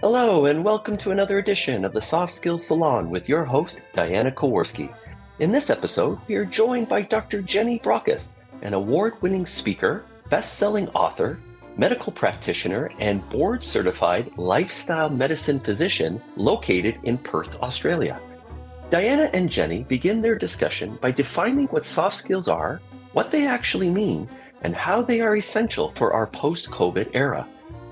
Hello, and welcome to another edition of the Soft Skills Salon with your host, Diana Kowarski. In this episode, we are joined by Dr. Jenny Brockis, an award-winning speaker, best-selling author, medical practitioner, and board-certified lifestyle medicine physician located in Perth, Australia. Diana and Jenny begin their discussion by defining what soft skills are, what they actually mean, and how they are essential for our post-COVID era.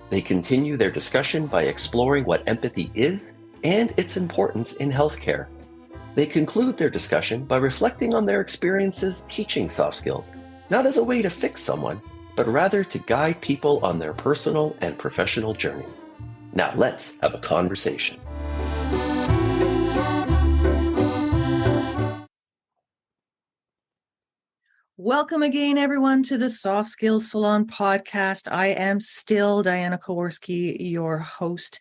They continue their discussion by exploring what empathy is and its importance in healthcare. They conclude their discussion by reflecting on their experiences teaching soft skills, not as a way to fix someone, but rather to guide people on their personal and professional journeys. Now let's have a conversation. Welcome again, everyone, to the Soft Skills Salon podcast. I am still Diana Kowarski, your host.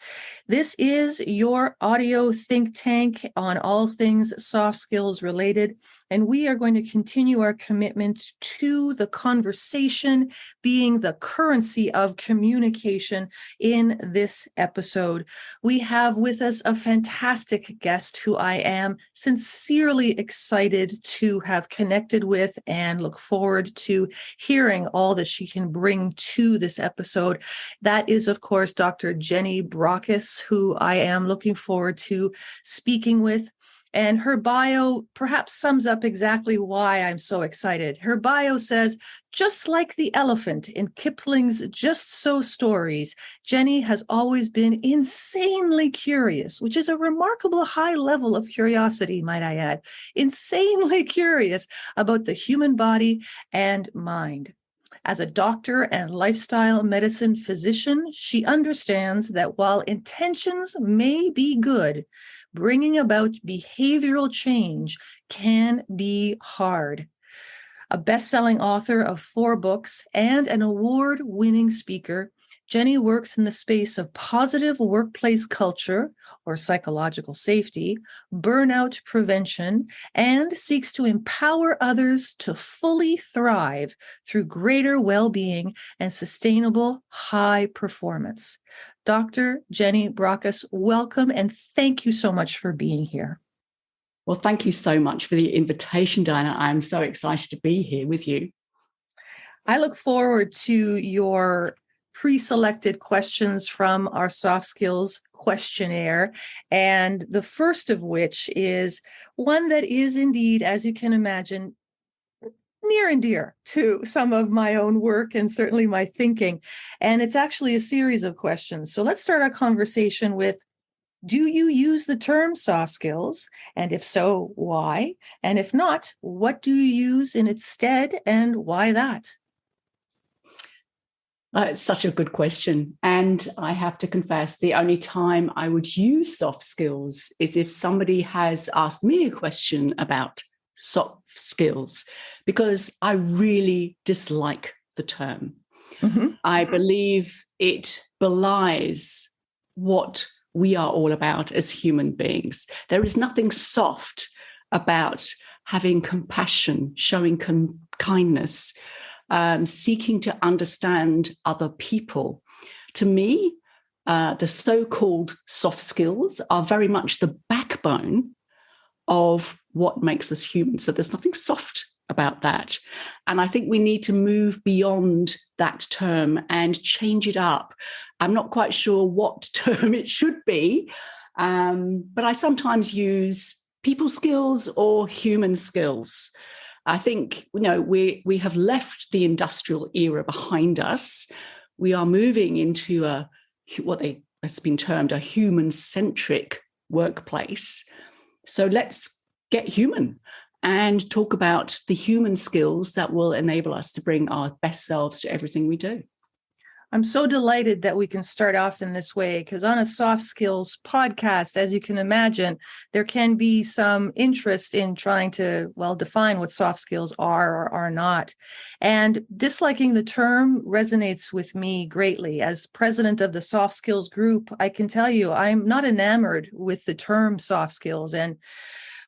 This is your audio think tank on all things soft skills related, and we are going to continue our commitment to the conversation being the currency of communication in this episode. We have with us a fantastic guest who I am sincerely excited to have connected with and look forward to hearing all that she can bring to this episode. That is, of course, Dr. Jenny Brockis, who I am looking forward to speaking with. And her bio perhaps sums up exactly why I'm so excited. Her bio says, just like the elephant in Kipling's Just So stories, Jenny has always been insanely curious, which is a remarkable high level of curiosity, might I add, insanely curious about the human body and mind. As a doctor and lifestyle medicine physician, she understands that while intentions may be good, bringing about behavioral change can be hard. A best-selling author of 4 books and an award-winning speaker, Jenny works in the space of positive workplace culture or psychological safety, burnout prevention, and seeks to empower others to fully thrive through greater well-being and sustainable high performance. Dr. Jenny Brockis, welcome and thank you so much for being here. Well, thank you so much for the invitation, Diana. I'm so excited to be here with you. I look forward to your pre-selected questions from our soft skills questionnaire, and the first of which is one that is indeed, as you can imagine, near and dear to some of my own work and certainly my thinking. And it's actually a series of questions. So let's start our conversation with, do you use the term soft skills? And if so, why? And if not, what do you use in its stead and why that? It's such a good question. And I have to confess, the only time I would use soft skills is if somebody has asked me a question about soft skills, because I really dislike the term. Mm-hmm. I believe it belies what we are all about as human beings. There is nothing soft about having compassion, showing kindness, seeking to understand other people. To me, the so-called soft skills are very much the backbone of what makes us human. So there's nothing soft about that. And I think we need to move beyond that term and change it up. I'm not quite sure what term it should be, but I sometimes use people skills or human skills. I think, we have left the industrial era behind us. We are moving into what has been termed a human-centric workplace. So let's get human and talk about the human skills that will enable us to bring our best selves to everything we do. I'm so delighted that we can start off in this way, because on a soft skills podcast, as you can imagine, there can be some interest in trying to, define what soft skills are or are not. And disliking the term resonates with me greatly. As president of the soft skills group, I can tell you I'm not enamored with the term soft skills. And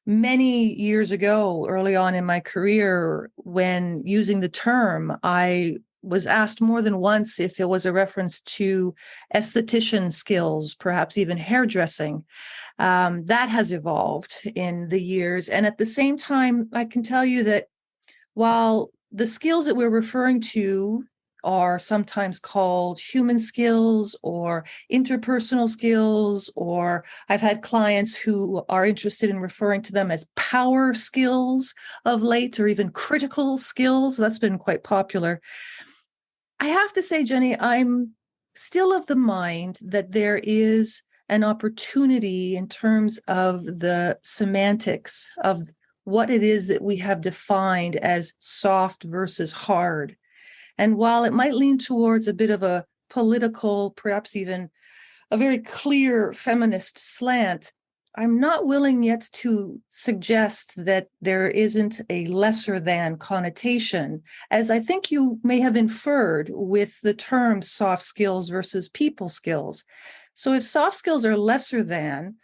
many years ago, early on in my career, when using the term, I was asked more than once if it was a reference to esthetician skills, perhaps even hairdressing. That has evolved in the years. And at the same time, I can tell you that while the skills that we're referring to are sometimes called human skills or interpersonal skills, or I've had clients who are interested in referring to them as power skills of late, or even critical skills. That's been quite popular. I have to say, Jenny, I'm still of the mind that there is an opportunity in terms of the semantics of what it is that we have defined as soft versus hard. And while it might lean towards a bit of a political, perhaps even a very clear feminist slant, I'm not willing yet to suggest that there isn't a lesser than connotation, as I think you may have inferred with the term soft skills versus people skills. So if soft skills are lesser than,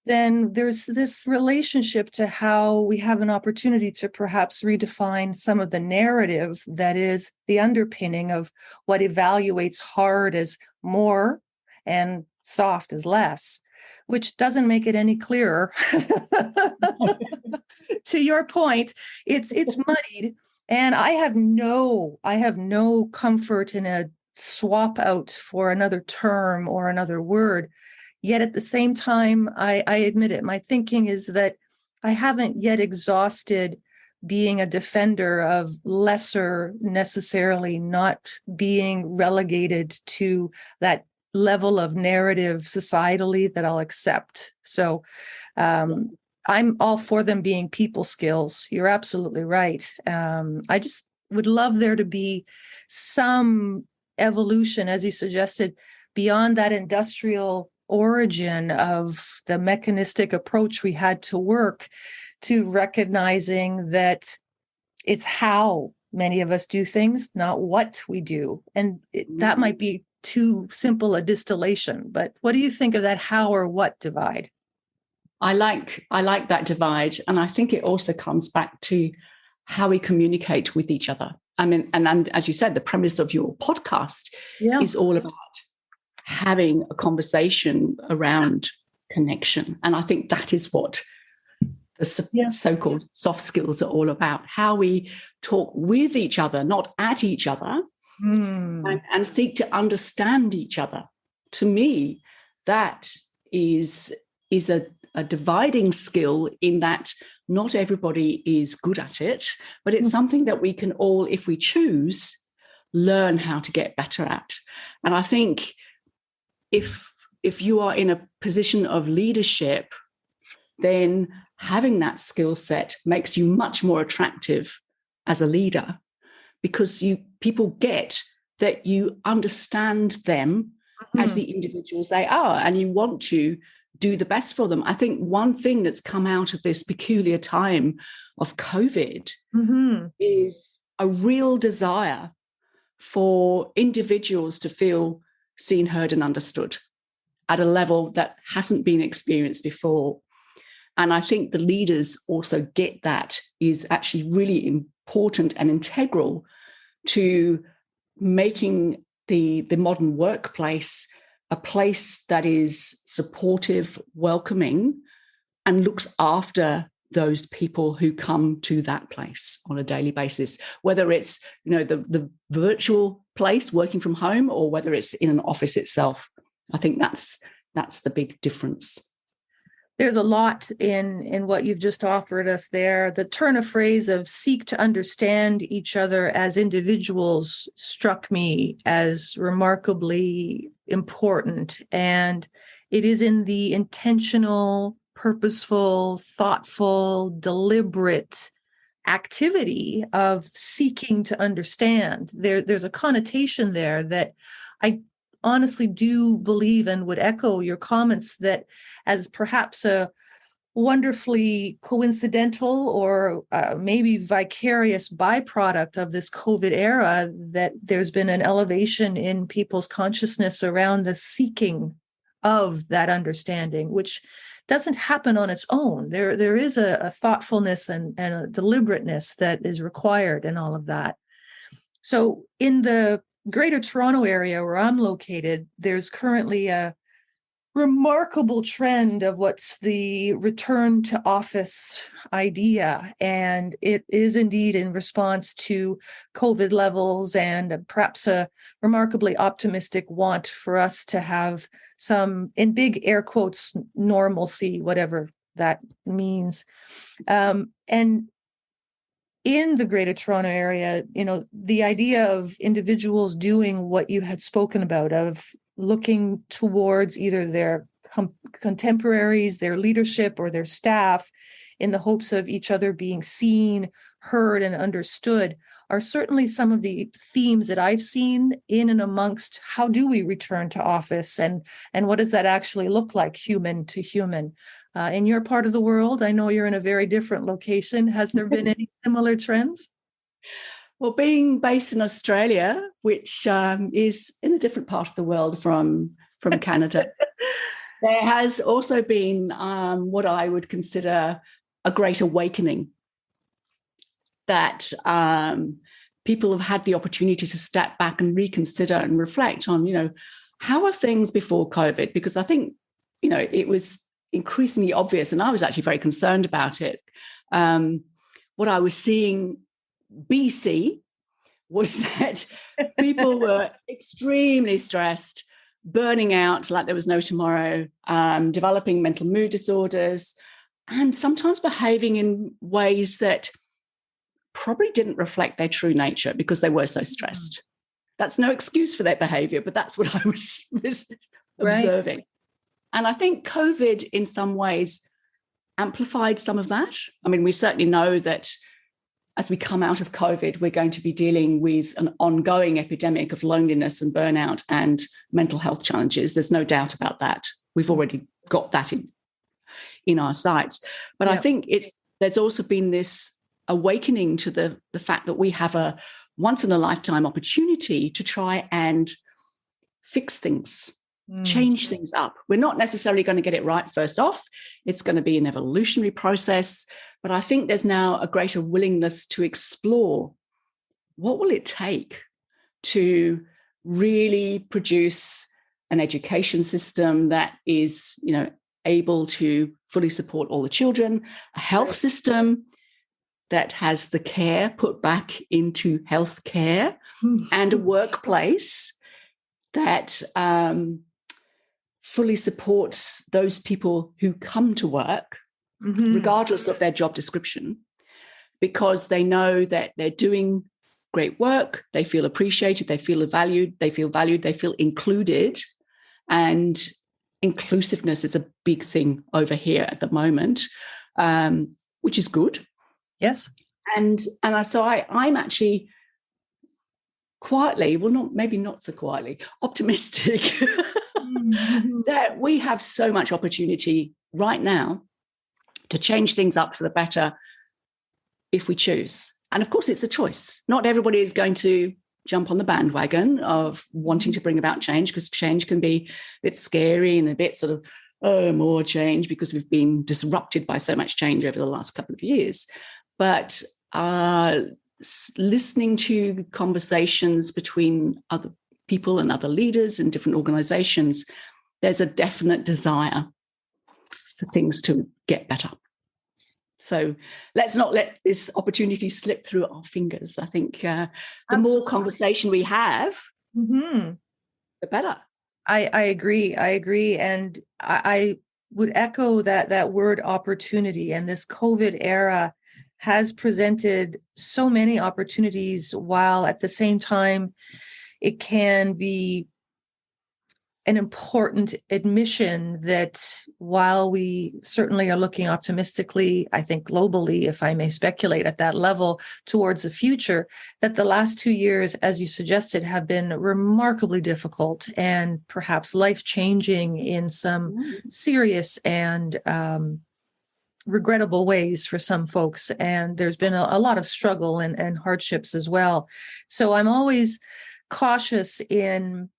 then there's this relationship to how we have an opportunity to perhaps redefine some of the narrative that is the underpinning of what evaluates hard as more and soft as less, which doesn't make it any clearer. To your point, it's muddied, and I have no comfort in a swap out for another term or another word. Yet at the same time, I admit it, my thinking is that I haven't yet exhausted being a defender of lesser necessarily not being relegated to that level of narrative societally that I'll accept. So I'm all for them being people skills. You're absolutely right. I just would love there to be some evolution, as you suggested, beyond that industrial origin of the mechanistic approach we had to work, to recognizing that it's how many of us do things, not what we do. And that might be too simple a distillation, but what do you think of that how or what divide? I like that divide. And I think it also comes back to how we communicate with each other. I mean, and as you said, the premise of your podcast is all about having a conversation around connection. And I think that is what the so-called soft skills are all about, how we talk with each other, not at each other, and seek to understand each other. To me, that is a dividing skill, in that not everybody is good at it, but it's something that we can all, if we choose, learn how to get better at. And I think if you are in a position of leadership, then having that skill set makes you much more attractive as a leader, because people get that you understand them as the individuals they are, and you want to do the best for them. I think one thing that's come out of this peculiar time of COVID is a real desire for individuals to feel seen, heard, and understood at a level that hasn't been experienced before. And I think the leaders also get that is actually really important and integral to making the modern workplace a place that is supportive, welcoming, and looks after those people who come to that place on a daily basis, whether it's the virtual place working from home or whether it's in an office itself. I think that's the big difference. There's a lot in what you've just offered us there. The turn of phrase of seek to understand each other as individuals struck me as remarkably important. And it is in the intentional, purposeful, thoughtful, deliberate activity of seeking to understand. There's a connotation there that I honestly do believe and would echo your comments that as perhaps a wonderfully coincidental or maybe vicarious byproduct of this COVID era, that there's been an elevation in people's consciousness around the seeking of that understanding, which doesn't happen on its own. There is a thoughtfulness and a deliberateness that is required in all of that. So in the Greater Toronto area where I'm located, there's currently a remarkable trend of what's the return to office idea. And it is indeed in response to COVID levels and perhaps a remarkably optimistic want for us to have some, in big air quotes, normalcy, whatever that means. And in the Greater Toronto area, the idea of individuals doing what you had spoken about, of looking towards either their contemporaries, their leadership, or their staff in the hopes of each other being seen, heard, and understood, are certainly some of the themes that I've seen in and amongst how do we return to office, and what does that actually look like, human to human. In your part of the world, I know you're in a very different location. Has there been any similar trends? Well, being based in Australia, which is in a different part of the world from Canada, there has also been what I would consider a great awakening, that people have had the opportunity to step back and reconsider and reflect on, how are things before COVID? Because I think, it was increasingly obvious, and I was actually very concerned about it. What I was seeing BC was that people were extremely stressed, burning out like there was no tomorrow, developing mental mood disorders, and sometimes behaving in ways that probably didn't reflect their true nature because they were so stressed. That's no excuse for their behavior, but that's what I was observing. Right. And I think COVID in some ways amplified some of that. I mean, we certainly know that as we come out of COVID, we're going to be dealing with an ongoing epidemic of loneliness and burnout and mental health challenges. There's no doubt about that. We've already got that in our sights. But I think there's also been this awakening to the fact that we have a once-in-a-lifetime opportunity to try and fix things, change things up. We're not necessarily going to get it right first off. It's going to be an evolutionary process. But I think there's now a greater willingness to explore what will it take to really produce an education system that is, able to fully support all the children, a health system that has the care put back into healthcare, and a workplace that fully supports those people who come to work, regardless of their job description, because they know that they're doing great work, they feel appreciated, they feel valued, they feel included. And inclusiveness is a big thing over here at the moment, which is good. Yes. And so I'm actually quietly, well, maybe not so quietly, optimistic that we have so much opportunity right now to change things up for the better if we choose. And of course, it's a choice. Not everybody is going to jump on the bandwagon of wanting to bring about change, because change can be a bit scary and a bit sort of, more change, because we've been disrupted by so much change over the last couple of years. But listening to conversations between other people and other leaders in different organizations, there's a definite desire for things to get better. So let's not let this opportunity slip through our fingers. I think the more conversation we have, the better. I agree. And I would echo that word opportunity. And this COVID era has presented so many opportunities, while at the same time, it can be an important admission that while we certainly are looking optimistically, I think globally, if I may speculate at that level, towards the future, that the last 2 years, as you suggested, have been remarkably difficult and perhaps life-changing in some serious and regrettable ways for some folks. And there's been a lot of struggle and hardships as well. So I'm always cautious in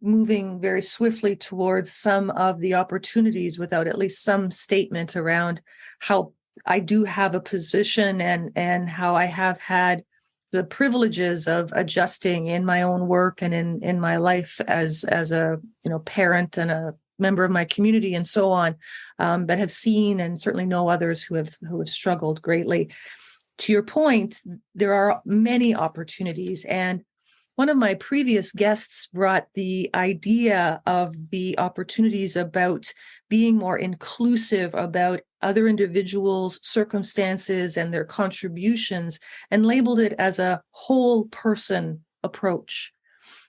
moving very swiftly towards some of the opportunities without at least some statement around how I do have a position and how I have had the privileges of adjusting in my own work and in my life as a parent and a member of my community and so on, but have seen and certainly know others who have struggled greatly. To your point, there are many opportunities, and one of my previous guests brought the idea of the opportunities about being more inclusive about other individuals' circumstances and their contributions, and labeled it as a whole person approach.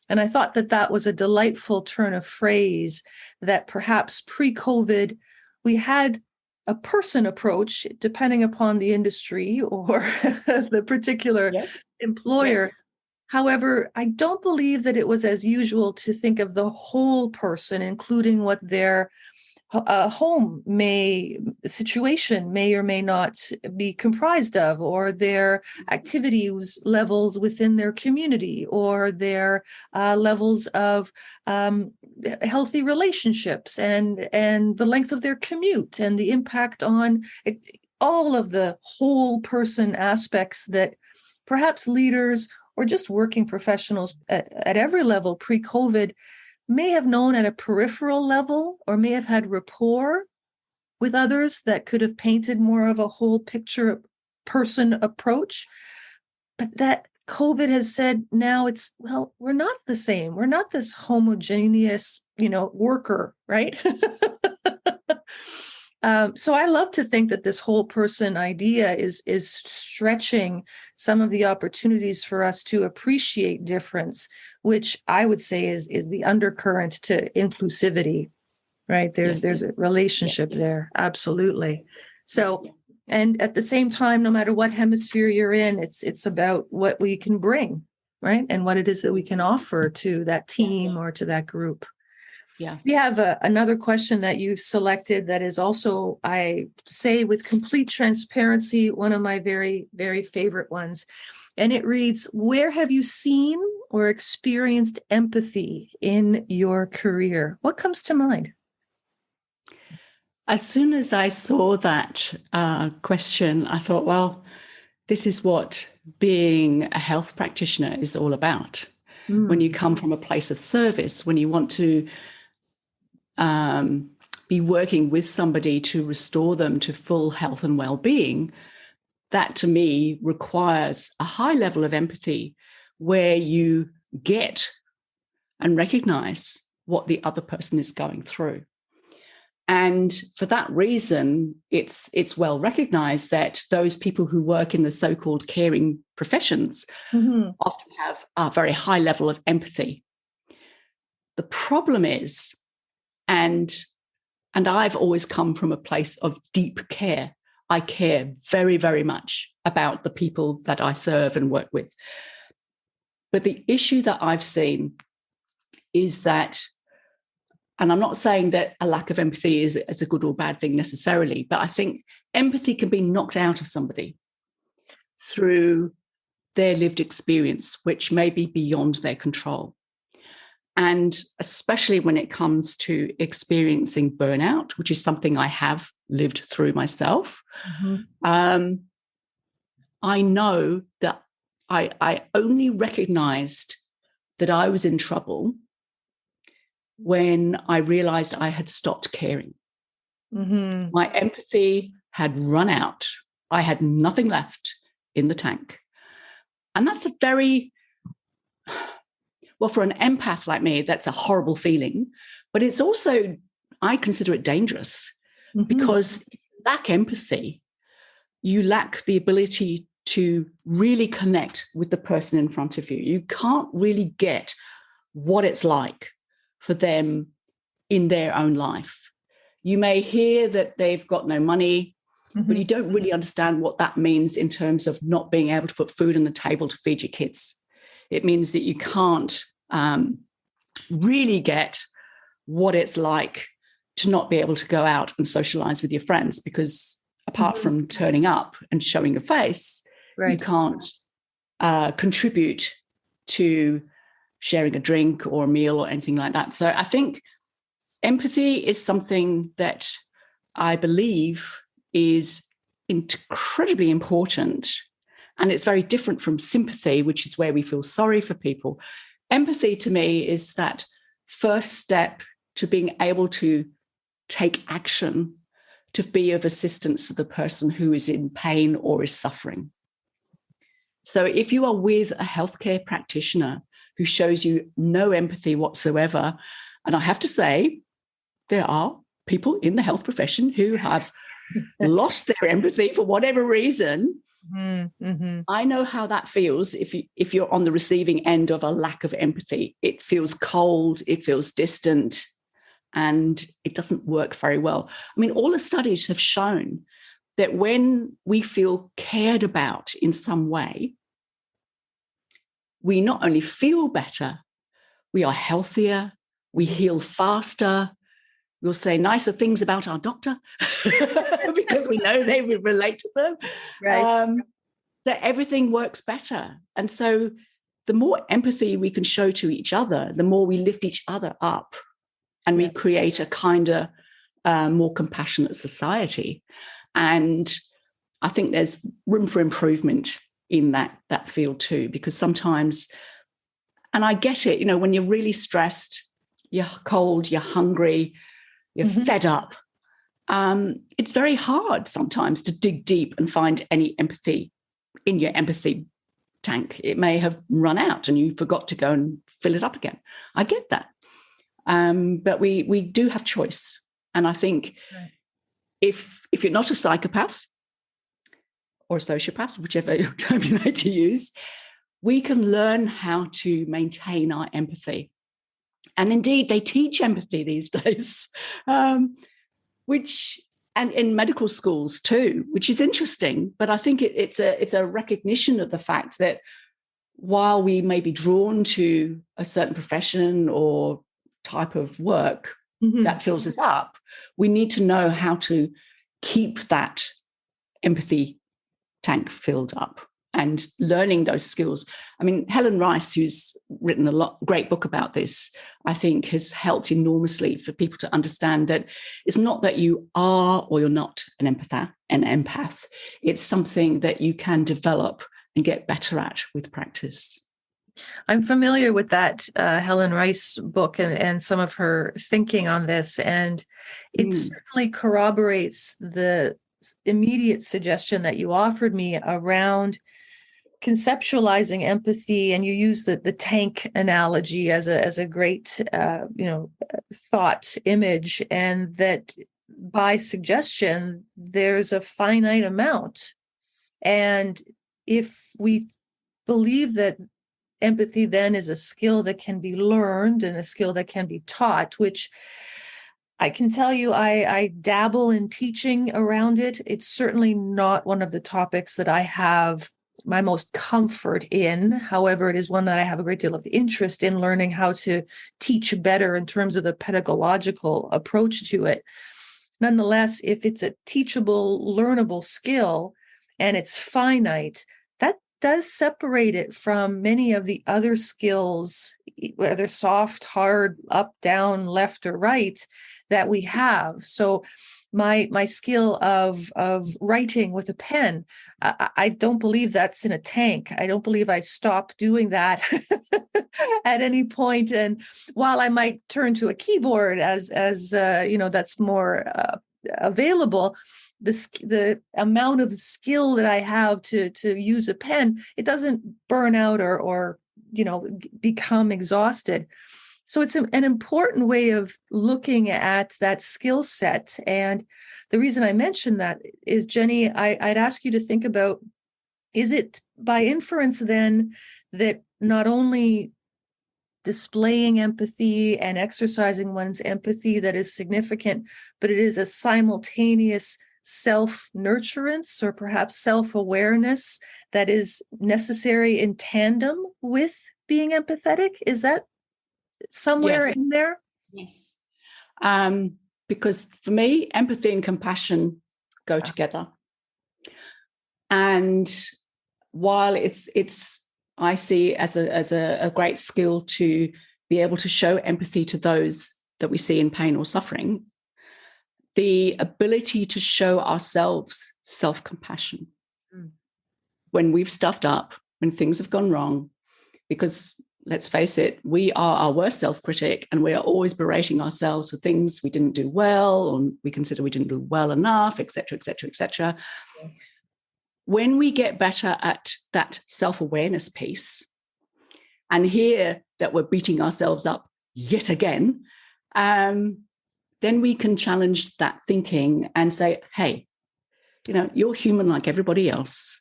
And I thought that was a delightful turn of phrase, that perhaps pre-COVID, we had a person approach, depending upon the industry or the particular employer. Yes. However, I don't believe that it was as usual to think of the whole person, including what their home situation may or may not be comprised of, or their activities levels within their community, or their levels of healthy relationships, and the length of their commute, and the impact on all of the whole person aspects that perhaps leaders or just working professionals at every level pre-COVID may have known at a peripheral level, or may have had rapport with others that could have painted more of a whole picture person approach. But that COVID has said now it's, well, we're not the same. We're not this homogeneous, worker, right? So I love to think that this whole person idea is stretching some of the opportunities for us to appreciate difference, which I would say is the undercurrent to inclusivity, right? There's a relationship there. Absolutely. So, and at the same time, no matter what hemisphere you're in, it's about what we can bring, right? And what it is that we can offer to that team or to that group. Yeah. We have another question that you've selected that is also, I say with complete transparency, one of my very, very favorite ones. And it reads, where have you seen or experienced empathy in your career? What comes to mind? As soon as I saw that question, I thought, well, this is what being a health practitioner is all about. When you come from a place of service, when you want to be working with somebody to restore them to full health and well-being, that to me requires a high level of empathy, where you get and recognize what the other person is going through. And for that reason, it's well recognized that those people who work in the so-called caring professions often have a very high level of empathy. The problem is, and I've always come from a place of deep care. I care very, very much about the people that I serve and work with. But the issue that I've seen is that, and I'm not saying that a lack of empathy is a good or bad thing necessarily, but I think empathy can be knocked out of somebody through their lived experience, which may be beyond their control. And especially when it comes to experiencing burnout, which is something I have lived through myself, I know that I only recognized that I was in trouble when I realized I had stopped caring. My empathy had run out. I had nothing left in the tank. And that's a very... well, for an empath like me, that's a horrible feeling. But it's also, I consider it dangerous, because if you lack empathy, you lack the ability to really connect with the person in front of you. You can't really get what it's like for them in their own life. You may hear that they've got no money, but you don't really understand what that means in terms of not being able to put food on the table to feed your kids. It means that you can't really get what it's like to not be able to go out and socialize with your friends, because apart from turning up and showing your face, you can't contribute to sharing a drink or a meal or anything like that. So I think empathy is something that I believe is incredibly important, And it's very different from sympathy, which is where we feel sorry for people. Empathy to me is that first step to being able to take action to be of assistance to the person who is in pain or is suffering. So if you are with a healthcare practitioner who shows you no empathy whatsoever, and I have to say, there are people in the health profession who have lost their empathy for whatever reason. Mm-hmm. I know how that feels if you're on the receiving end of a lack of empathy. It feels cold, it feels distant, and it doesn't work very well. I mean, all the studies have shown that when we feel cared about in some way, we not only feel better, we are healthier, we heal faster, we'll say nicer things about our doctor because we know they will relate to them. Right. That everything works better. And so the more empathy we can show to each other, the more we lift each other up and we create a kinder, more compassionate society. And I think there's room for improvement in that field too, because sometimes, and I get it, when you're really stressed, you're cold, you're hungry, you're fed up, it's very hard sometimes to dig deep and find any empathy in your empathy tank. It may have run out and you forgot to go and fill it up again. I get that. But we do have choice. And I think if you're not a psychopath or a sociopath, whichever term you like to use, we can learn how to maintain our empathy. And indeed, they teach empathy these days, and in medical schools too, which is interesting. But I think it's a recognition of the fact that while we may be drawn to a certain profession or type of work that fills us up, we need to know how to keep that empathy tank filled up and learning those skills. I mean, Helen Rice, who's written a great book about this, I think has helped enormously for people to understand that it's not that you are or you're not an empath. It's something that you can develop and get better at with practice. I'm familiar with that Helen Rice book and some of her thinking on this, and it certainly corroborates the immediate suggestion that you offered me around conceptualizing empathy, and you use the tank analogy as a great thought image, and that by suggestion there's a finite amount, and if we believe that empathy then is a skill that can be learned and a skill that can be taught, which I can tell you I dabble in teaching around it. It's certainly not one of the topics that I have my most comfort in. However, it is one that I have a great deal of interest in learning how to teach better in terms of the pedagogical approach to it. Nonetheless, if it's a teachable, learnable skill and it's finite, that does separate it from many of the other skills, whether soft, hard, up, down, left, or right, that we have. So my skill of writing with a pen, I don't believe that's in a tank. I don't believe I stop doing that at any point. And while I might turn to a keyboard as that's more available, the amount of skill that I have to use a pen, it doesn't burn out or become exhausted. So it's an important way of looking at that skill set. And the reason I mentioned that is, Jenny, I'd ask you to think about, is it by inference then that not only displaying empathy and exercising one's empathy that is significant, but it is a simultaneous self-nurturance or perhaps self-awareness that is necessary in tandem with being empathetic? Is that somewhere in there? Yes. Because for me, empathy and compassion go together. And while it's I see as a great skill to be able to show empathy to those that we see in pain or suffering, the ability to show ourselves self-compassion when we've stuffed up, when things have gone wrong, because let's face it, we are our worst self-critic, and we are always berating ourselves for things we didn't do well, or we consider we didn't do well enough, etc., etc., etc. When we get better at that self-awareness piece and hear that we're beating ourselves up yet again, then we can challenge that thinking and say, hey, you're human like everybody else.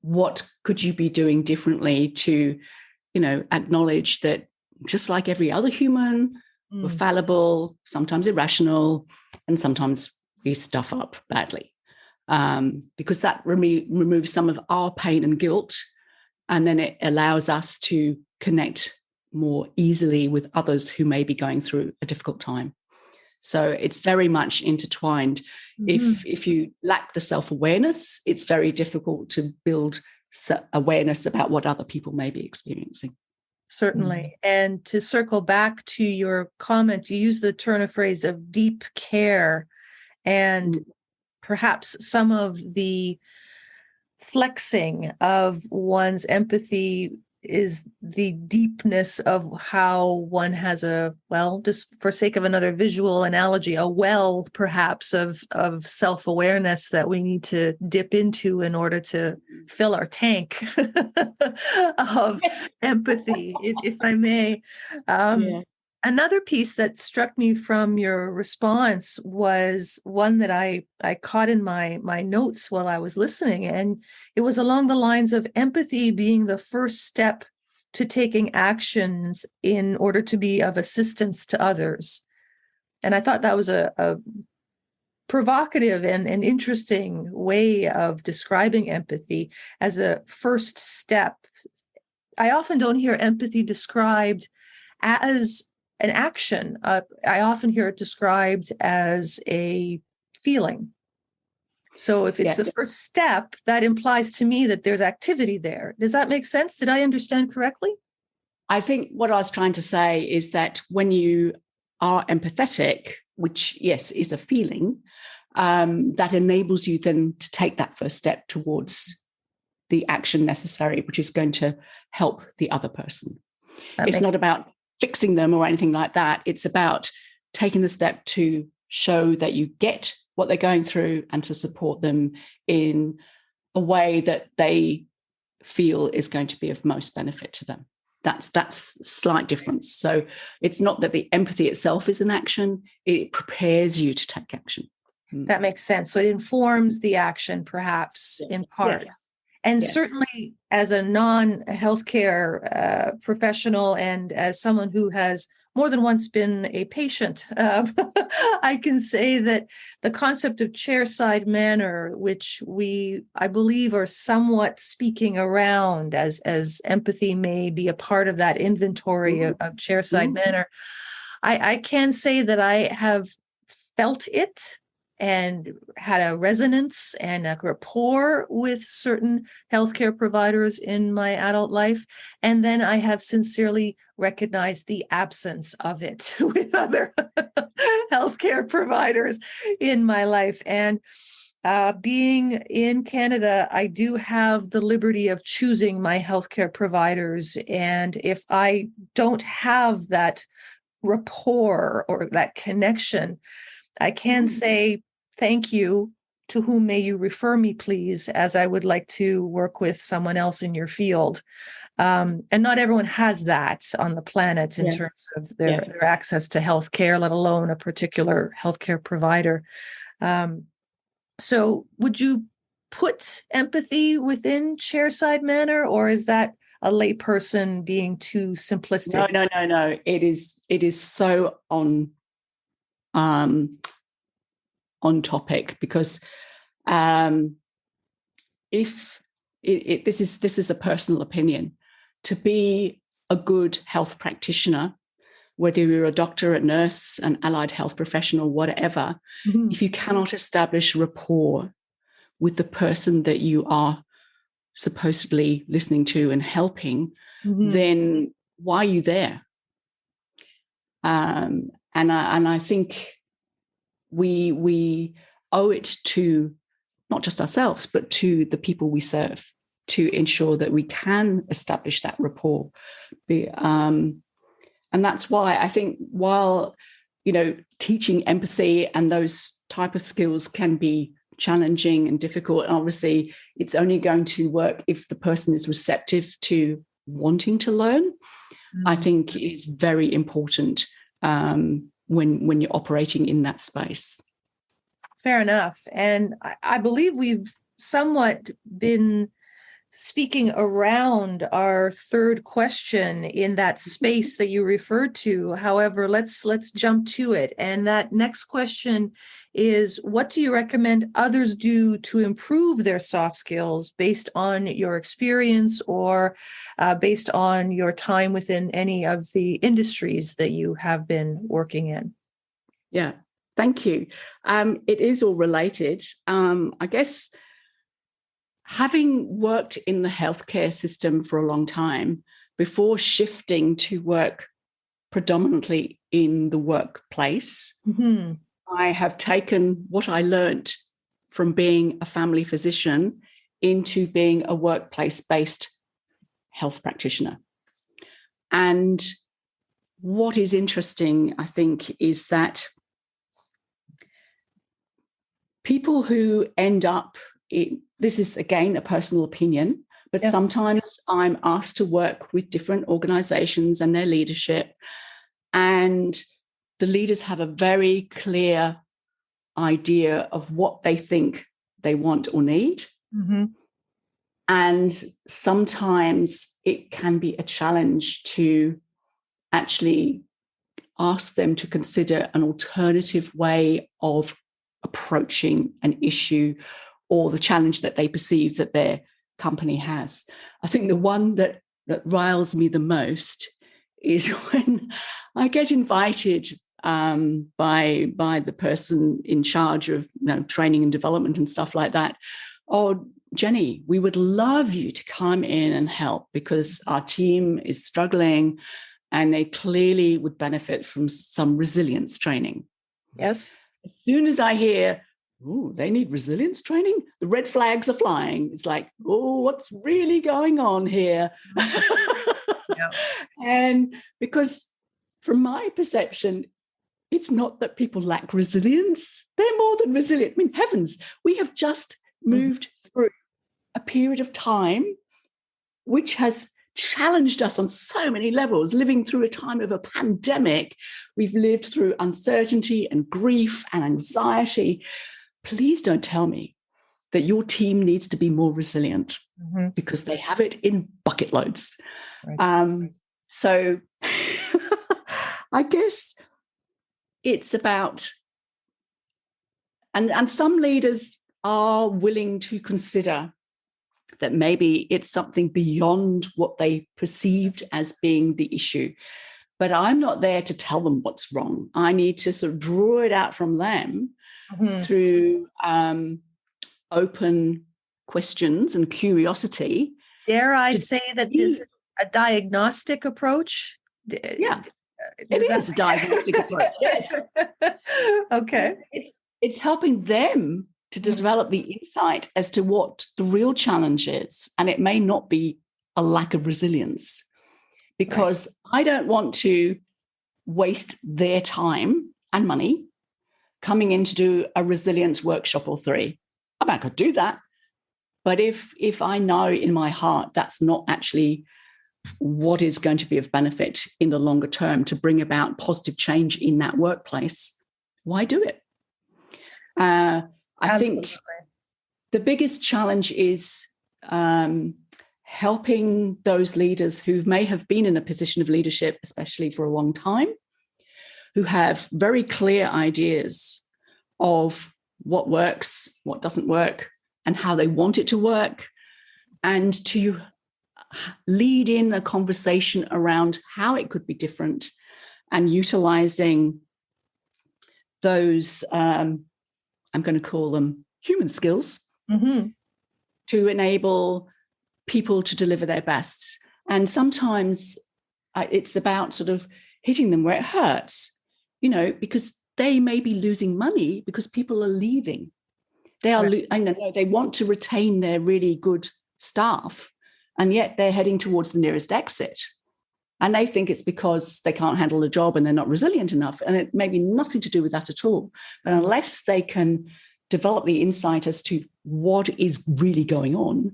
What could you be doing differently to, acknowledge that just like every other human, we're fallible, sometimes irrational, and sometimes we stuff up badly. Because that removes some of our pain and guilt, and then it allows us to connect more easily with others who may be going through a difficult time. So it's very much intertwined. If you lack the self-awareness, it's very difficult to build awareness about what other people may be experiencing. Certainly. And to circle back to your comment, you use the turn of phrase of deep care, and perhaps some of the flexing of one's empathy is the deepness of how one has just for sake of another visual analogy, a well perhaps of self-awareness that we need to dip into in order to fill our tank of empathy, if I may. Another piece that struck me from your response was one that I caught in my notes while I was listening, and it was along the lines of empathy being the first step to taking actions in order to be of assistance to others. And I thought that was a provocative and interesting way of describing empathy as a first step. I often don't hear empathy described as an action. I often hear it described as a feeling. So if it's the first step, that implies to me that there's activity there. Does that make sense? Did I understand correctly? I think what I was trying to say is that when you are empathetic, which, yes, is a feeling, that enables you then to take that first step towards the action necessary, which is going to help the other person. It's not about fixing them or anything like that. It's about taking the step to show that you get what they're going through and to support them in a way that they feel is going to be of most benefit to them. That's a slight difference. So it's not that the empathy itself is an action, it prepares you to take action. That makes sense. So it informs the action, perhaps, in part. Yes. And certainly as a non-healthcare professional and as someone who has more than once been a patient, I can say that the concept of chairside manner, which I believe, are somewhat speaking around as empathy may be a part of that inventory of chairside manner, I can say that I have felt it and had a resonance and a rapport with certain healthcare providers in my adult life. And then I have sincerely recognized the absence of it with other healthcare providers in my life. And being in Canada, I do have the liberty of choosing my healthcare providers. And if I don't have that rapport or that connection, I can say, thank you. To whom may you refer me, please, as I would like to work with someone else in your field. And not everyone has that on the planet in terms of their access to healthcare, let alone a particular healthcare provider. So would you put empathy within chairside manner, or is that a layperson being too simplistic? No. It is so on topic, because if this is a personal opinion, to be a good health practitioner, whether you're a doctor, a nurse, an allied health professional, whatever, if you cannot establish rapport with the person that you are supposedly listening to and helping, then why are you there? And I think we owe it to not just ourselves, but to the people we serve, to ensure that we can establish that rapport. And that's why I think while, teaching empathy and those type of skills can be challenging and difficult, and obviously it's only going to work if the person is receptive to wanting to learn, I think is very important when you're operating in that space. Fair enough. And I believe we've somewhat been speaking around our third question in that space that you referred to. However, let's jump to it. And that next question is, what do you recommend others do to improve their soft skills based on your experience or based on your time within any of the industries that you have been working in? Yeah, thank you. It is all related. I guess having worked in the healthcare system for a long time before shifting to work predominantly in the workplace, I have taken what I learned from being a family physician into being a workplace-based health practitioner. And what is interesting, I think, is that people who end up this is, again, a personal opinion, but yes. Sometimes I'm asked to work with different organizations and their leadership, and the leaders have a very clear idea of what they think they want or need. And sometimes it can be a challenge to actually ask them to consider an alternative way of approaching an issue or the challenge that they perceive that their company has. I think the one that riles me the most is when I get invited by the person in charge of training and development and stuff like that. Oh, Jenny, we would love you to come in and help because our team is struggling and they clearly would benefit from some resilience training. Yes. As soon as I hear, oh, they need resilience training, the red flags are flying. It's like, oh, what's really going on here? Yeah. And because from my perception, it's not that people lack resilience. They're more than resilient. I mean, heavens, we have just moved through a period of time which has challenged us on so many levels. Living through a time of a pandemic, we've lived through uncertainty and grief and anxiety. Please don't tell me that your team needs to be more resilient because they have it in bucket loads. Right. So I guess it's about, and some leaders are willing to consider that maybe it's something beyond what they perceived as being the issue. But I'm not there to tell them what's wrong. I need to sort of draw it out from them through open questions and curiosity. Dare I say that this is a diagnostic approach? Yeah, it is a diagnostic approach. Yes. Okay. It's helping them to develop the insight as to what the real challenge is. And it may not be a lack of resilience, because I don't want to waste their time and money coming in to do a resilience workshop or 3. I mean, I could do that. But if I know in my heart that's not actually what is going to be of benefit in the longer term to bring about positive change in that workplace, why do it? I think the biggest challenge is helping those leaders who may have been in a position of leadership, especially for a long time, who have very clear ideas of what works, what doesn't work, and how they want it to work, and to lead in a conversation around how it could be different and utilizing those, I'm going to call them human skills, to enable people to deliver their best. And sometimes it's about sort of hitting them where it hurts, because they may be losing money because people are leaving. I know they want to retain their really good staff, and yet they're heading towards the nearest exit. And they think it's because they can't handle the job and they're not resilient enough. And it may be nothing to do with that at all. But unless they can develop the insight as to what is really going on,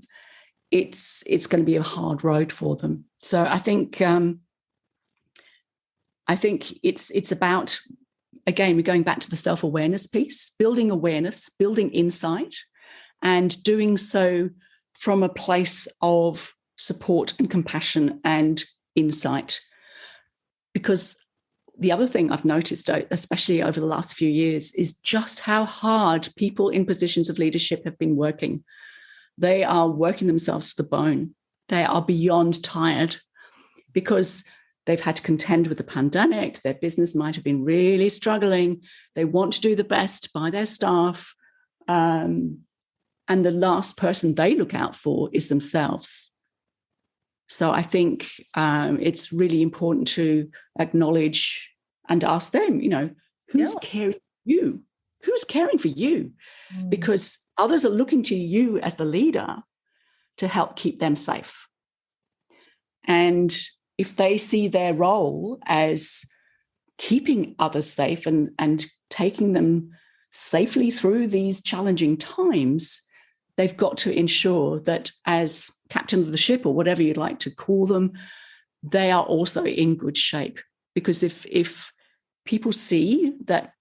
it's going to be a hard road for them. So I think it's about, again, we're going back to the self-awareness piece, building awareness, building insight, and doing so from a place of support and compassion and insight. Because the other thing I've noticed, especially over the last few years, is just how hard people in positions of leadership have been working. They are working themselves to the bone. They are beyond tired because they've had to contend with the pandemic. Their business might have been really struggling. They want to do the best by their staff. And the last person they look out for is themselves. So I think it's really important to acknowledge and ask them, who's caring for you? Who's caring for you? Because others are looking to you as the leader to help keep them safe. And if they see their role as keeping others safe and taking them safely through these challenging times, they've got to ensure that as captain of the ship, or whatever you'd like to call them, they are also in good shape. Because if people see that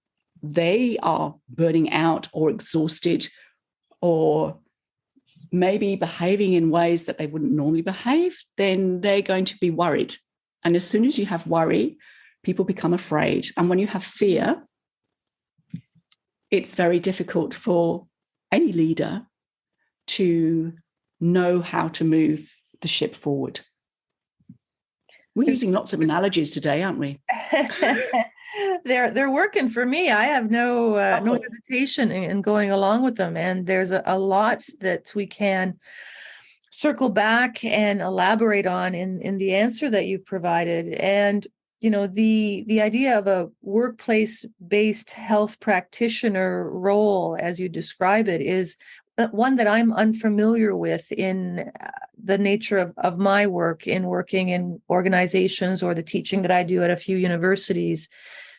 they are burning out or exhausted or maybe behaving in ways that they wouldn't normally behave, then they're going to be worried. And as soon as you have worry, people become afraid. And when you have fear, it's very difficult for any leader to know how to move the ship forward. We're using lots of analogies today, aren't we? They're working for me. I have no hesitation in going along with them. And there's a lot that we can circle back and elaborate on in the answer that you provided. And the idea of a workplace-based health practitioner role, as you describe it, is one that I'm unfamiliar with in the nature of my work in working in organizations or the teaching that I do at a few universities.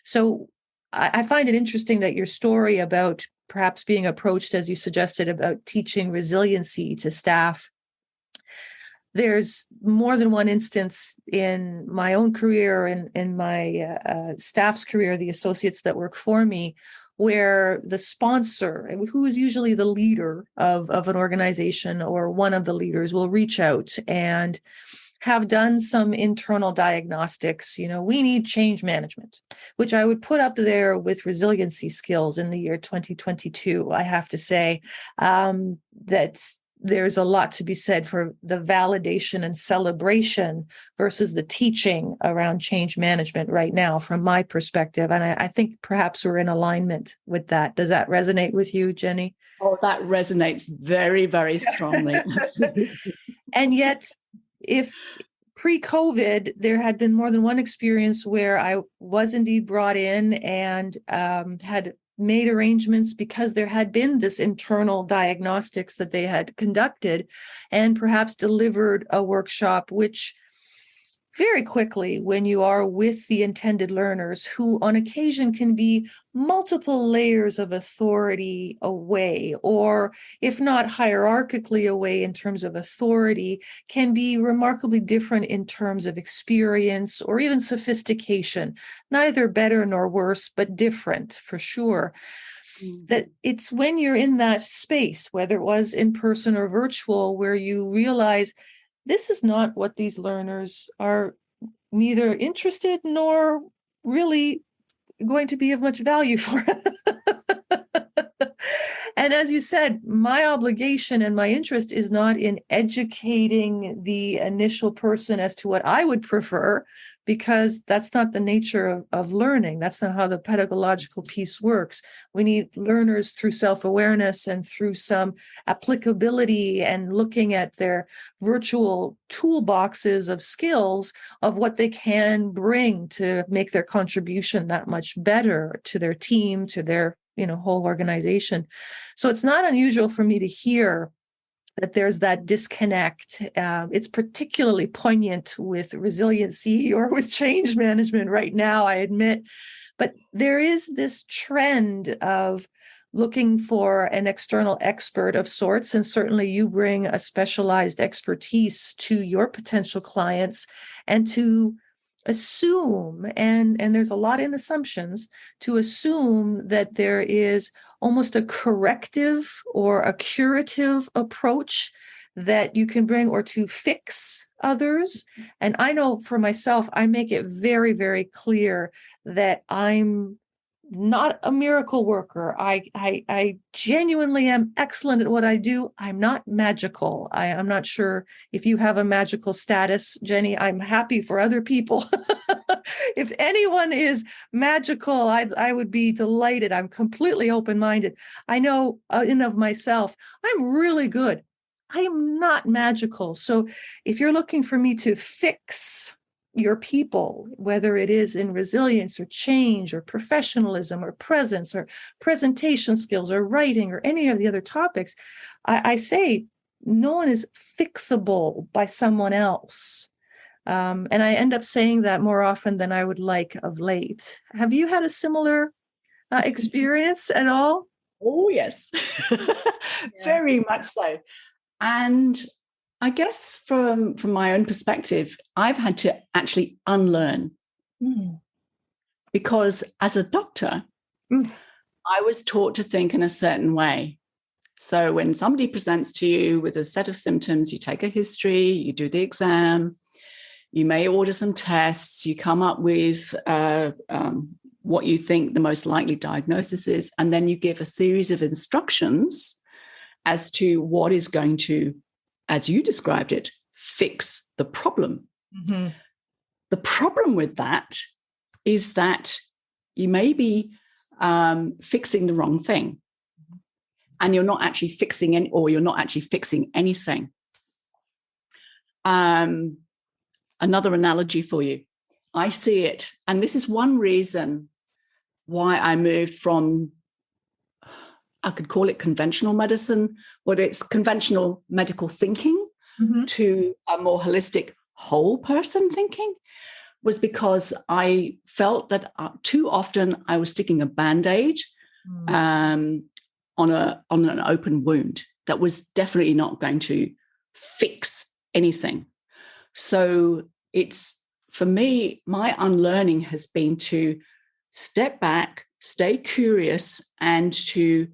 So I find it interesting that your story about perhaps being approached, as you suggested, about teaching resiliency to staff. There's more than one instance in my own career and in my staff's career, the associates that work for me, where the sponsor, who is usually the leader of an organization or one of the leaders, will reach out and have done some internal diagnostics. We need change management, which I would put up there with resiliency skills in the year 2022. I have to say that there's a lot to be said for the validation and celebration versus the teaching around change management right now, from my perspective. And I think perhaps we're in alignment with that. Does that resonate with you, Jenny? Oh, that resonates very, very strongly. And yet, if pre-COVID, there had been more than one experience where I was indeed brought in and had made arrangements because there had been this internal diagnostics that they had conducted and perhaps delivered a workshop, which very quickly, when you are with the intended learners, who on occasion can be multiple layers of authority away, or if not hierarchically away in terms of authority, can be remarkably different in terms of experience or even sophistication, neither better nor worse, but different for sure. That it's when you're in that space, whether it was in person or virtual, where you realize this is not what these learners are neither interested nor really going to be of much value for. And as you said, my obligation and my interest is not in educating the initial person as to what I would prefer, because that's not the nature of learning. That's not how the pedagogical piece works. We need learners through self-awareness and through some applicability and looking at their virtual toolboxes of skills of what they can bring to make their contribution that much better to their team, to their whole organization. So it's not unusual for me to hear that there's that disconnect. It's particularly poignant with resiliency or with change management right now, I admit. But there is this trend of looking for an external expert of sorts, and certainly you bring a specialized expertise to your potential clients, and to assume, and there's a lot in assumptions, to assume that there is almost a corrective or a curative approach that you can bring, or to fix others. And I know for myself, I make it very, very clear that I'm not a miracle worker. I genuinely am excellent at what I do. I'm not magical. I'm not sure if you have a magical status, Jenny. I'm happy for other people. If anyone is magical, I would be delighted. I'm completely open-minded. I know in of myself, I'm really good. I am not magical. So if you're looking for me to fix your people, whether it is in resilience or change or professionalism or presence or presentation skills or writing or any of the other topics, I say no one is fixable by someone else. And I end up saying that more often than I would like of late. Have you had a similar experience at all? Oh, yes. Very much so. And I guess from my own perspective, I've had to actually unlearn. Because as a doctor, I was taught to think in a certain way. So when somebody presents to you with a set of symptoms, you take a history, you do the exam, you may order some tests, you come up with what you think the most likely diagnosis is, and then you give a series of instructions as to what is going to, as you described it, fix the problem. Mm-hmm. The problem with that is that you may be fixing the wrong thing, and you're not actually fixing anything. Another analogy for you. I see it, and this is one reason why I moved from, I could call it conventional medicine, but it's conventional medical thinking, to a more holistic whole person thinking, was because I felt that too often I was sticking a Band-Aid on an open wound that was definitely not going to fix anything. So it's, for me, my unlearning has been to step back, stay curious, and to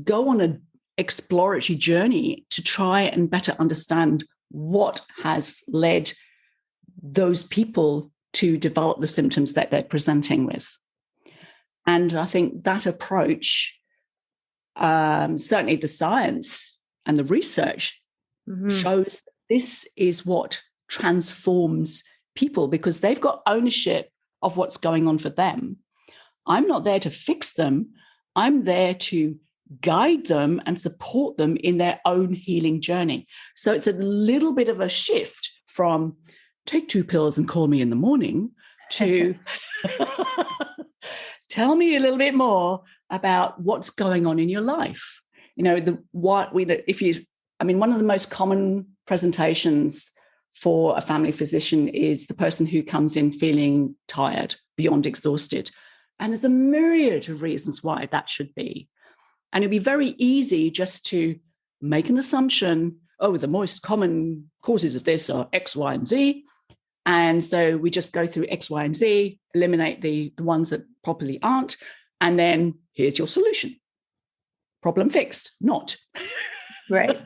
go on an exploratory journey to try and better understand what has led those people to develop the symptoms that they're presenting with. And I think that approach, certainly the science and the research shows this is what transforms people, because they've got ownership of what's going on for them. I'm not there to fix them. I'm there to guide them and support them in their own healing journey. So it's a little bit of a shift from take 2 pills and call me in the morning to tell me a little bit more about what's going on in your life. You know, one of the most common presentations for a family physician is the person who comes in feeling tired, beyond exhausted. And there's a myriad of reasons why that should be. And it'd be very easy just to make an assumption, oh, the most common causes of this are X, Y, and Z. And so we just go through X, Y, and Z, eliminate the ones that probably aren't, and then here's your solution. Problem fixed, not. Right.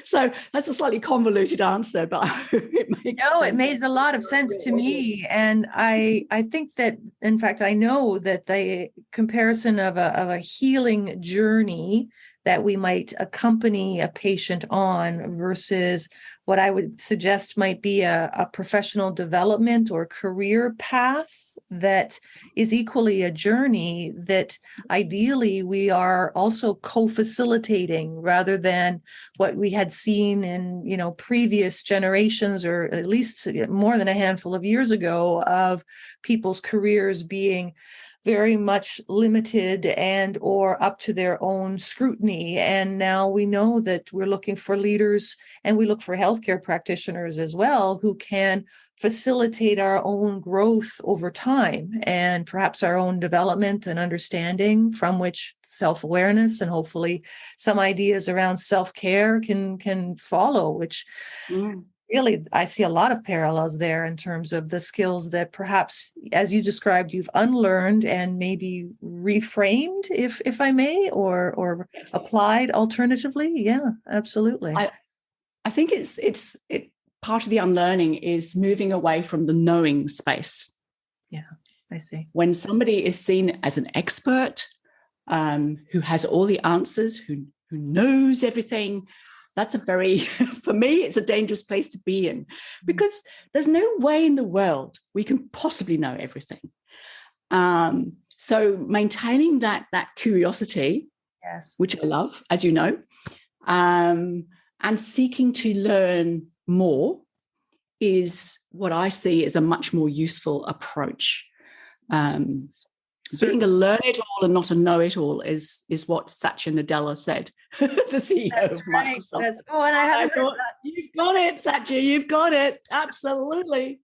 So that's a slightly convoluted answer, but it makes sense. It made a lot of sense to me. And I think that, in fact, I know that the comparison of a healing journey that we might accompany a patient on versus what I would suggest might be a professional development or career path that is equally a journey that ideally we are also co-facilitating, rather than what we had seen in previous generations, or at least more than a handful of years ago, of people's careers being very much limited and or up to their own scrutiny. And now we know that we're looking for leaders, and we look for healthcare practitioners as well, who can facilitate our own growth over time and perhaps our own development and understanding, from which self-awareness and hopefully some ideas around self-care can follow, which really, I see a lot of parallels there in terms of the skills that perhaps, as you described, you've unlearned and maybe reframed, if I may, or Yes. applied alternatively. Yeah, absolutely. I think it's part of the unlearning is moving away from the knowing space. Yeah, I see. When somebody is seen as an expert, who has all the answers, who knows everything, that's for me, it's a dangerous place to be in, because there's no way in the world we can possibly know everything. So maintaining that curiosity, yes, which I love, as you know, and seeking to learn more is what I see as a much more useful approach. Being a learn-it-all and not a know-it-all is what Satya Nadella said, the CEO of Microsoft. And I haven't heard that. You've got it, Satya. You've got it. Absolutely.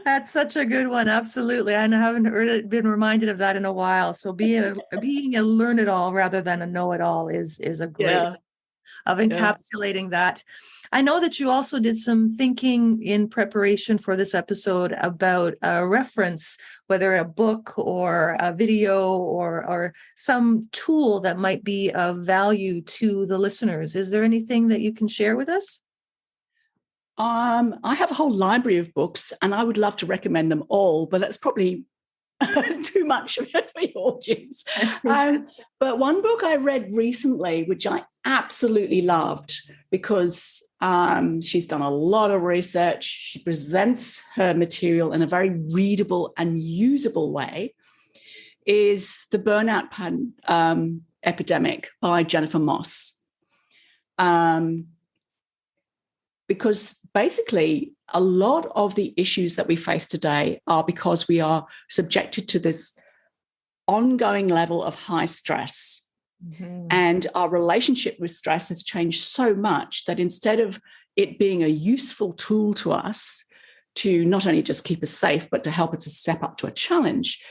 That's such a good one. Absolutely. I haven't been reminded of that in a while. So being a learn-it-all rather than a know-it-all is a great of encapsulating that. I know that you also did some thinking in preparation for this episode about a reference, whether a book or a video or some tool that might be of value to the listeners. Is there anything that you can share with us? I have a whole library of books, and I would love to recommend them all, but that's probably too much for the audience. But one book I read recently, which I absolutely loved, because she's done a lot of research. She presents her material in a very readable and usable way, is The Burnout Epidemic by Jennifer Moss. Because basically a lot of the issues that we face today are because we are subjected to this ongoing level of high stress. Mm-hmm. And our relationship with stress has changed so much that instead of it being a useful tool to us to not only just keep us safe, but to help us to step up to a challenge,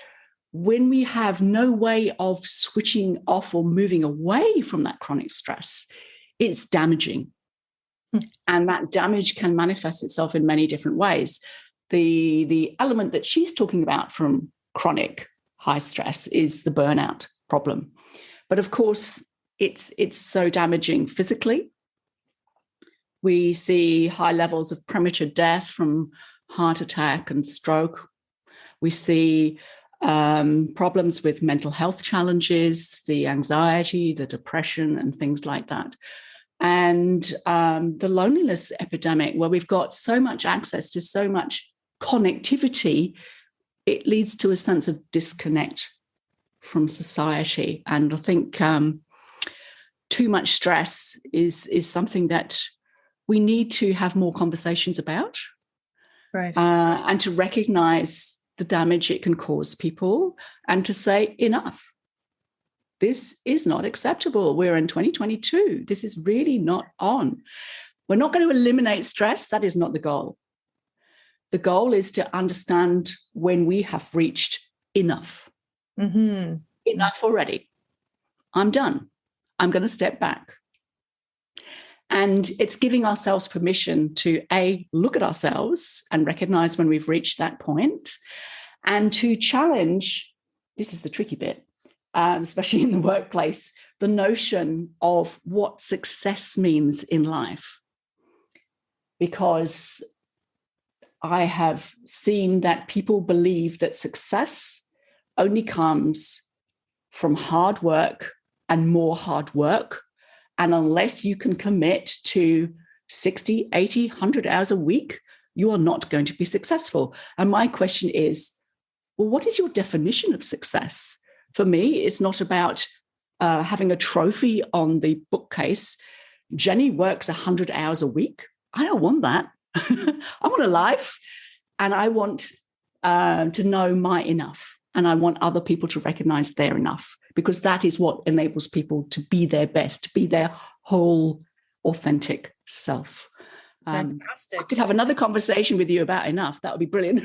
when we have no way of switching off or moving away from that chronic stress, it's damaging. And that damage can manifest itself in many different ways. The element that she's talking about from chronic high stress is the burnout problem. But of course, it's so damaging physically. We see high levels of premature death from heart attack and stroke. We see problems with mental health challenges, the anxiety, the depression, and things like that. And the loneliness epidemic, where we've got so much access to so much connectivity, it leads to a sense of disconnect from society. And I think too much stress is something that we need to have more conversations about, right? And to recognize the damage it can cause people, and to say enough. This is not acceptable. We're in 2022. This is really not on. We're not going to eliminate stress. That is not the goal. The goal is to understand when we have reached enough. Mm-hmm. Enough already. I'm done. I'm going to step back. And it's giving ourselves permission to, A, look at ourselves and recognize when we've reached that point, and to challenge, this is the tricky bit, especially in the workplace, the notion of what success means in life. Because I have seen that people believe that success only comes from hard work and more hard work. And unless you can commit to 60, 80, 100 hours a week, you are not going to be successful. And my question is, well, what is your definition of success? For me, it's not about having a trophy on the bookcase. Jenny works 100 hours a week. I don't want that. I want a life, and I want to know my enough. And I want other people to recognize they're enough, because that is what enables people to be their best, to be their whole authentic self. Fantastic. I could have another conversation with you about enough. That would be brilliant.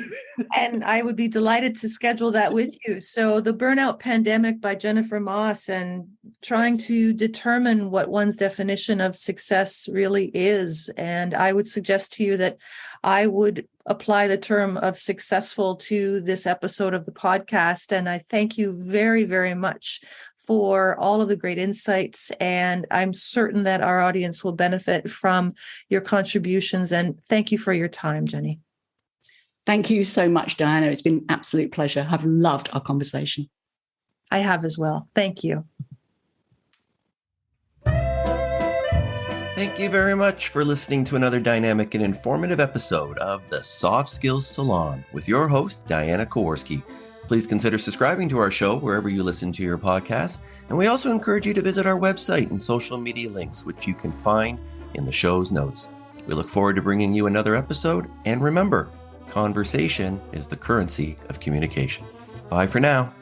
And I would be delighted to schedule that with you. So The Burnout Pandemic by Jennifer Moss, and trying to determine what one's definition of success really is. And I would suggest to you that I would apply the term of successful to this episode of the podcast. And I thank you very, very much for all of the great insights. And I'm certain that our audience will benefit from your contributions. And thank you for your time, Jenny. Thank you so much, Diana. It's been an absolute pleasure. I've loved our conversation. I have as well. Thank you. Thank you very much for listening to another dynamic and informative episode of the Soft Skills Salon with your host, Diana Kowarski. Please consider subscribing to our show wherever you listen to your podcasts. And we also encourage you to visit our website and social media links, which you can find in the show's notes. We look forward to bringing you another episode. And remember, conversation is the currency of communication. Bye for now.